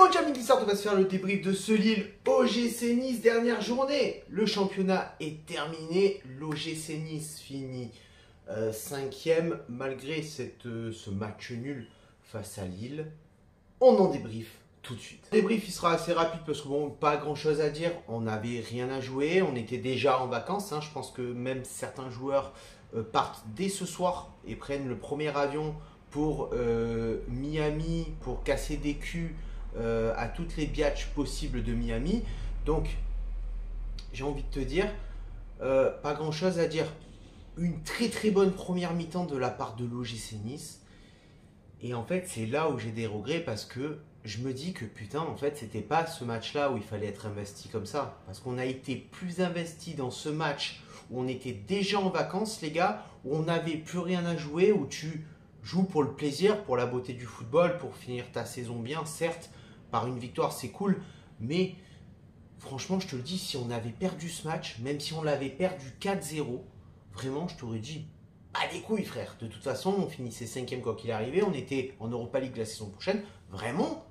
Mon Jamie Glissard, on va se faire le débrief de ce Lille OGC Nice, dernière journée. Le championnat est terminé, l'OGC Nice finit 5e malgré ce match nul face à Lille. On en débrief tout de suite. Le débrief il sera assez rapide parce que bon, pas grand chose à dire, on n'avait rien à jouer, on était déjà en vacances. Je pense que même certains joueurs partent dès ce soir et prennent le premier avion pour Miami pour casser des culs à toutes les biatches possibles de Miami. Donc, j'ai envie de te dire, pas grand chose à dire. Une très très bonne première mi-temps de la part de l'OGC Nice. Et en fait, c'est là où j'ai des regrets parce que je me dis que putain, en fait, c'était pas ce match-là où il fallait être investi comme ça. Parce qu'on a été plus investi dans ce match où on était déjà en vacances, les gars, où on n'avait plus rien à jouer, où tu joues pour le plaisir, pour la beauté du football, pour finir ta saison bien, certes. Par une victoire, c'est cool, mais franchement, je te le dis, si on avait perdu ce match, même si on l'avait perdu 4-0, vraiment, je t'aurais dit, pas des couilles, frère. De toute façon, on finissait 5e quoi qu'il arrivait, on était en Europa League la saison prochaine. Vraiment,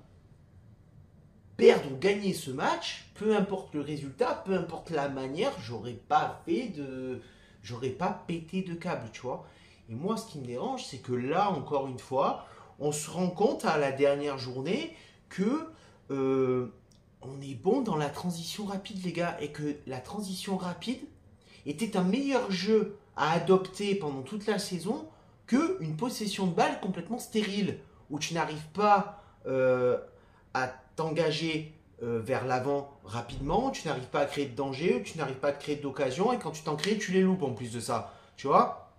perdre ou gagner ce match, peu importe le résultat, peu importe la manière, j'aurais pas pété de câble, tu vois. Et moi, ce qui me dérange, c'est que là, encore une fois, on se rend compte à la dernière journée que on est bon dans la transition rapide, les gars, et que la transition rapide était un meilleur jeu à adopter pendant toute la saison qu'une possession de balle complètement stérile, où tu n'arrives pas à t'engager vers l'avant rapidement, tu n'arrives pas à créer de danger, tu n'arrives pas à créer d'occasion, et quand tu t'en crées, tu les loupes en plus de ça. Tu vois,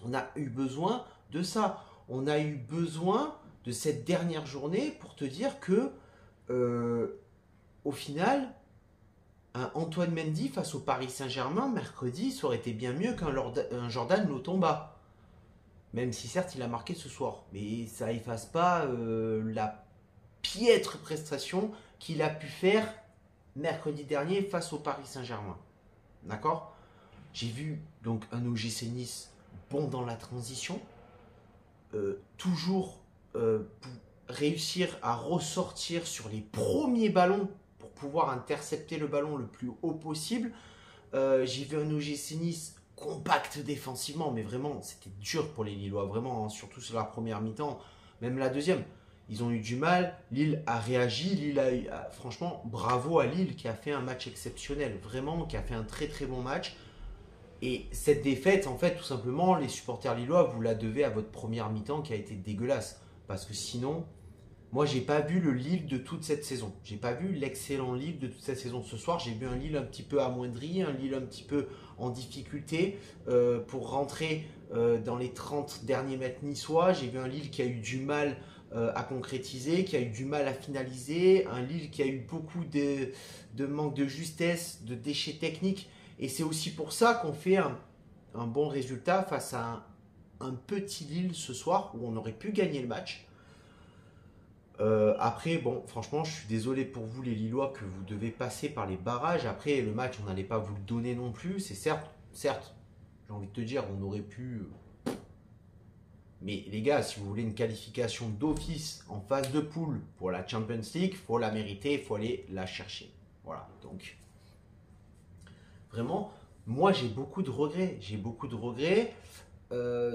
on a eu besoin de ça. On a eu besoin de cette dernière journée pour te dire que au final, un Antoine Mendy face au Paris Saint-Germain mercredi, ça aurait été bien mieux qu'un Jordan Lotomba. Même si certes il a marqué ce soir. Mais ça efface pas la piètre prestation qu'il a pu faire mercredi dernier face au Paris Saint-Germain. D'accord? J'ai vu donc un OGC Nice bon dans la transition. Toujours réussir à ressortir sur les premiers ballons pour pouvoir intercepter le ballon le plus haut possible. J'ai vu un OGC Nice compact défensivement, mais vraiment, c'était dur pour les Lillois, vraiment, surtout sur la première mi-temps, même la deuxième. Ils ont eu du mal, Lille a réagi, Lille a eu, franchement, bravo à Lille qui a fait un match exceptionnel, vraiment, qui a fait un très très bon match. Et cette défaite, en fait, tout simplement, les supporters lillois, vous la devez à votre première mi-temps qui a été dégueulasse. Parce que sinon, moi, j'ai pas vu le Lille de toute cette saison. J'ai pas vu l'excellent Lille de toute cette saison. Ce soir, j'ai vu un Lille un petit peu amoindri, un Lille un petit peu en difficulté pour rentrer dans les 30 derniers mètres niçois. J'ai vu un Lille qui a eu du mal à concrétiser, qui a eu du mal à finaliser. Un Lille qui a eu beaucoup de manque de justesse, de déchets techniques. Et c'est aussi pour ça qu'on fait un bon résultat face à un petit Lille ce soir où on aurait pu gagner le match. Après, bon, franchement, je suis désolé pour vous les Lillois que vous devez passer par les barrages. Après, le match, on n'allait pas vous le donner non plus. C'est certes, j'ai envie de te dire, on aurait pu... Mais les gars, si vous voulez une qualification d'office en phase de poule pour la Champions League, il faut la mériter, il faut aller la chercher. Voilà, donc... Vraiment, moi j'ai beaucoup de regrets. J'ai beaucoup de regrets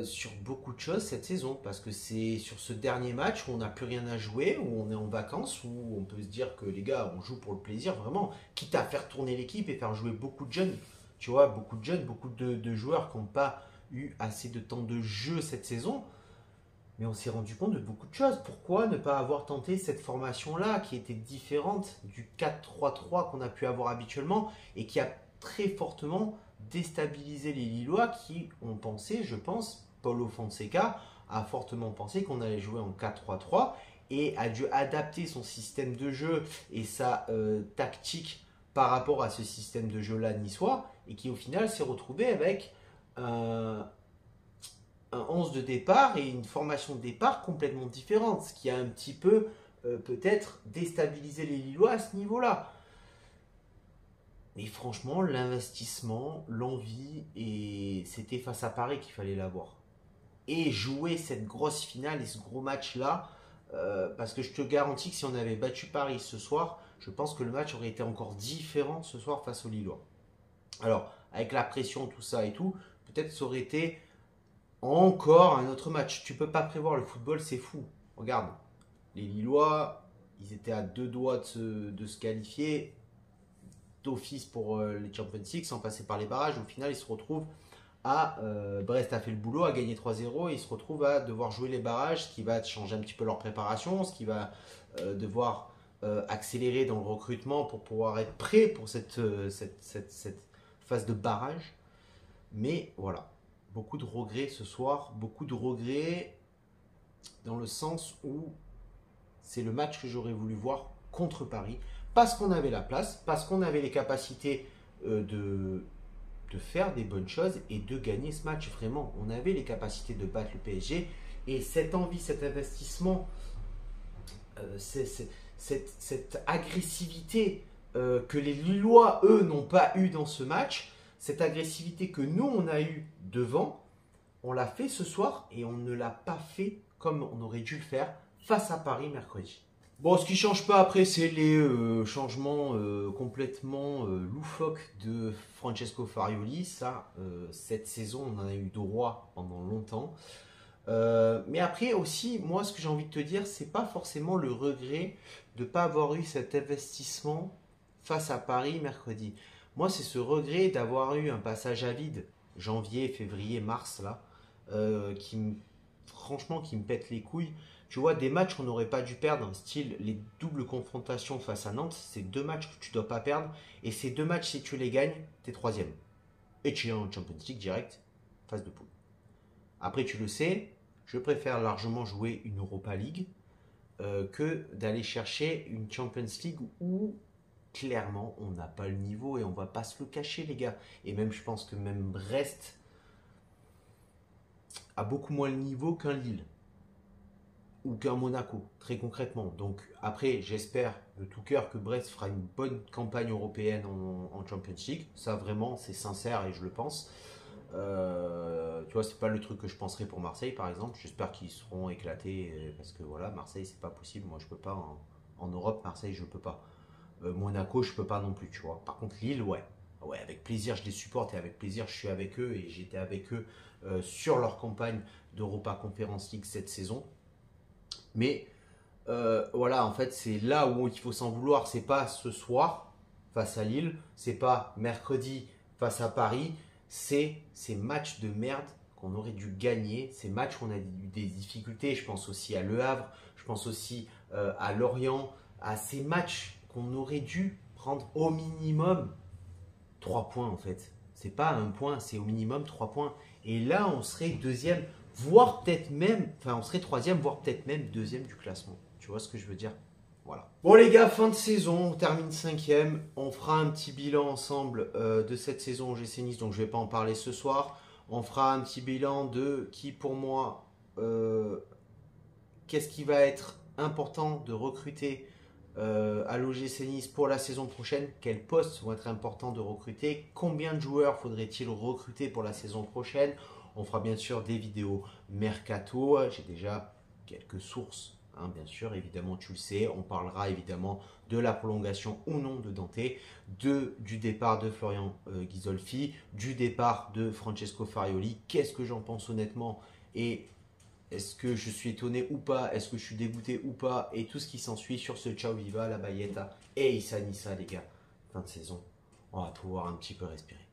sur beaucoup de choses cette saison. Parce que c'est sur ce dernier match où on n'a plus rien à jouer, où on est en vacances, où on peut se dire que les gars, on joue pour le plaisir, vraiment. Quitte à faire tourner l'équipe et faire jouer beaucoup de jeunes. Tu vois, beaucoup de jeunes, beaucoup de joueurs qui n'ont pas eu assez de temps de jeu cette saison. Mais on s'est rendu compte de beaucoup de choses. Pourquoi ne pas avoir tenté cette formation-là qui était différente du 4-3-3 qu'on a pu avoir habituellement et qui a très fortement déstabilisé les Lillois qui ont pensé, je pense, Paulo Fonseca a fortement pensé qu'on allait jouer en 4-3-3 et a dû adapter son système de jeu et sa tactique par rapport à ce système de jeu-là niçois et qui au final s'est retrouvé avec un 11 de départ et une formation de départ complètement différente, ce qui a un petit peu peut-être déstabilisé les Lillois à ce niveau-là. Mais franchement, l'investissement, l'envie, et c'était face à Paris qu'il fallait l'avoir. Et jouer cette grosse finale et ce gros match-là, Parce que je te garantis que si on avait battu Paris ce soir, je pense que le match aurait été encore différent ce soir face aux Lillois. Alors, avec la pression, tout ça et tout, peut-être ça aurait été encore un autre match. Tu peux pas prévoir le football, c'est fou. Regarde, les Lillois, ils étaient à deux doigts de se qualifier d'office pour les Champions League sans passer par les barrages. Au final, ils se retrouvent à Brest a fait le boulot, a gagné 3-0 et ils se retrouvent à devoir jouer les barrages, ce qui va changer un petit peu leur préparation, ce qui va devoir accélérer dans le recrutement pour pouvoir être prêt pour cette phase de barrage. Mais voilà, beaucoup de regrets ce soir, beaucoup de regrets dans le sens où c'est le match que j'aurais voulu voir contre Paris, parce qu'on avait la place, parce qu'on avait les capacités de faire des bonnes choses et de gagner ce match. Vraiment, on avait les capacités de battre le PSG et cette envie, cet investissement, cette agressivité que les Lillois, eux, n'ont pas eu dans ce match, cette agressivité que nous, on a eu devant, on l'a fait ce soir et on ne l'a pas fait comme on aurait dû le faire face à Paris mercredi. Bon, ce qui ne change pas après, c'est les changements complètement loufoques de Francesco Farioli. Ça, cette saison, on en a eu droit pendant longtemps. Mais après aussi, moi, ce que j'ai envie de te dire, c'est pas forcément le regret de ne pas avoir eu cet investissement face à Paris mercredi. Moi, c'est ce regret d'avoir eu un passage à vide, janvier, février, mars, là, franchement, qui me pète les couilles. Tu vois, des matchs qu'on n'aurait pas dû perdre, style les doubles confrontations face à Nantes, c'est deux matchs que tu ne dois pas perdre. Et ces deux matchs, si tu les gagnes, tu es troisième. Et tu es en Champions League direct, phase de poule. Après, tu le sais, je préfère largement jouer une Europa League que d'aller chercher une Champions League où clairement on n'a pas le niveau et on va pas se le cacher, les gars. Et même, je pense que même Brest a beaucoup moins le niveau qu'un Lille ou qu'un Monaco, très concrètement. Donc après, j'espère de tout cœur que Brest fera une bonne campagne européenne en Champions League. Ça vraiment, c'est sincère et je le pense. Tu vois, c'est pas le truc que je penserais pour Marseille, par exemple. J'espère qu'ils seront éclatés parce que voilà, Marseille, c'est pas possible. Moi, je peux pas en Europe. Marseille, je peux pas. Monaco, je peux pas non plus, tu vois. Par contre, Lille, ouais. Ouais, avec plaisir, je les supporte et avec plaisir, je suis avec eux et j'étais avec eux sur leur campagne d'Europa Conference League cette saison. Mais voilà, en fait, c'est là où il faut s'en vouloir. C'est pas ce soir face à Lille, c'est pas mercredi face à Paris, c'est ces matchs de merde qu'on aurait dû gagner, ces matchs où on a eu des difficultés. Je pense aussi à Le Havre, je pense aussi à Lorient, à ces matchs qu'on aurait dû prendre au minimum 3 points en fait. C'est pas un point, c'est au minimum 3 points. Et là, on serait deuxième, voire peut-être même, enfin, on serait troisième, voire peut-être même deuxième du classement. Tu vois ce que je veux dire? Voilà. Bon les gars, fin de saison, on termine cinquième. On fera un petit bilan ensemble de cette saison au GC Nice, donc je ne vais pas en parler ce soir. On fera un petit bilan de qui pour moi, qu'est-ce qui va être important de recruter à l'OGC Nice pour la saison prochaine, quels postes vont être importants de recruter, combien de joueurs faudrait-il recruter pour la saison prochaine. On fera bien sûr des vidéos mercato, j'ai déjà quelques sources, hein, bien sûr, évidemment tu le sais. On parlera évidemment de la prolongation ou non de Dante, du départ de Florian Ghisolfi, du départ de Francesco Farioli. Qu'est-ce que j'en pense honnêtement et est-ce que je suis étonné ou pas? Est-ce que je suis dégoûté ou pas? Et tout ce qui s'ensuit sur ce Ciao Viva, la Bayetta et Issa Nissa, les gars. Fin de saison, on va pouvoir un petit peu respirer.